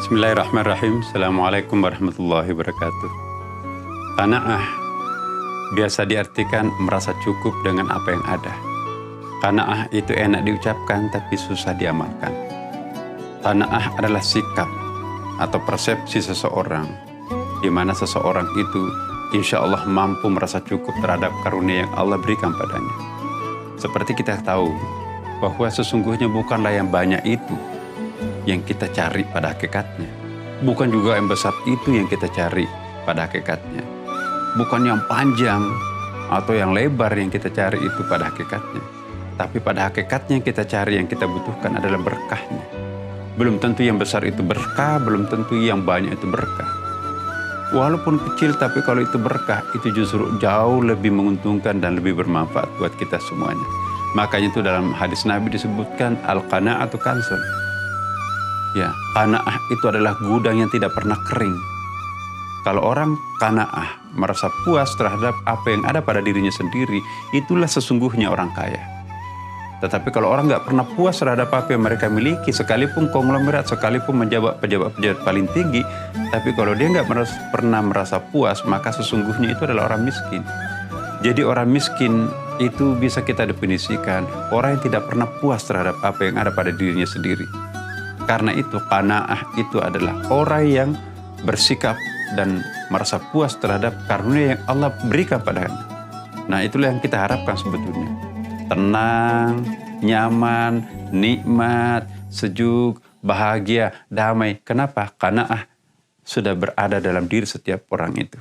Bismillahirrahmanirrahim. Assalamualaikum warahmatullahi wabarakatuh. Qanaah biasa diartikan merasa cukup dengan apa yang ada. Qanaah itu enak diucapkan tapi susah diamalkan. Qanaah adalah sikap atau persepsi seseorang di mana seseorang itu insya Allah mampu merasa cukup terhadap karunia yang Allah berikan padanya. Seperti kita tahu bahwa sesungguhnya bukanlah yang banyak itu yang kita cari pada hakikatnya. Bukan juga yang besar itu yang kita cari pada hakikatnya. Bukan yang panjang atau yang lebar yang kita cari itu pada hakikatnya. Tapi pada hakikatnya yang kita cari, yang kita butuhkan adalah berkahnya. Belum tentu yang besar itu berkah, belum tentu yang banyak itu berkah. Walaupun kecil tapi kalau itu berkah, itu justru jauh lebih menguntungkan dan lebih bermanfaat buat kita semuanya. Makanya itu dalam hadis Nabi disebutkan al-qana'atu kanzun. Ya, qanaah itu adalah gudang yang tidak pernah kering. Kalau orang qanaah merasa puas terhadap apa yang ada pada dirinya sendiri, itulah sesungguhnya orang kaya. Tetapi kalau orang nggak pernah puas terhadap apa yang mereka miliki, sekalipun konglomerat, sekalipun menjabat pejabat paling tinggi, tapi kalau dia nggak pernah merasa puas, maka sesungguhnya itu adalah orang miskin. Jadi orang miskin itu bisa kita definisikan orang yang tidak pernah puas terhadap apa yang ada pada dirinya sendiri. Karena itu qanaah itu adalah orang yang bersikap dan merasa puas terhadap karunia yang Allah berikan padanya. Nah, itulah yang kita harapkan sebetulnya. Tenang, nyaman, nikmat, sejuk, bahagia, damai. Kenapa? Qanaah sudah berada dalam diri setiap orang itu.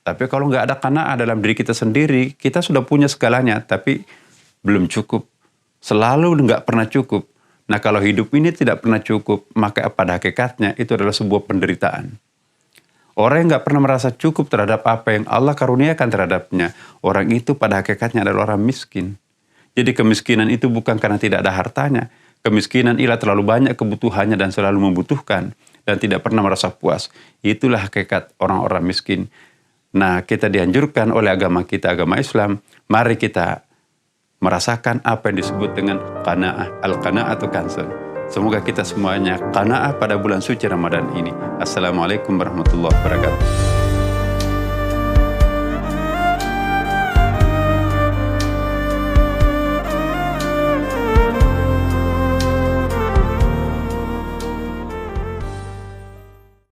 Tapi kalau nggak ada qanaah dalam diri kita sendiri, kita sudah punya segalanya, tapi belum cukup. Selalu nggak pernah cukup. Nah, kalau hidup ini tidak pernah cukup, maka pada hakikatnya itu adalah sebuah penderitaan. Orang yang nggak pernah merasa cukup terhadap apa yang Allah karuniakan terhadapnya, orang itu pada hakikatnya adalah orang miskin. Jadi kemiskinan itu bukan karena tidak ada hartanya. Kemiskinan ialah terlalu banyak kebutuhannya dan selalu membutuhkan dan tidak pernah merasa puas. Itulah hakikat orang-orang miskin. Nah, kita dianjurkan oleh agama kita, agama Islam, mari kita merasakan apa yang disebut dengan qanaah, al-qanaa'atu kanzun. Semoga kita semuanya qanaah pada bulan suci Ramadan ini. Assalamualaikum warahmatullahi wabarakatuh.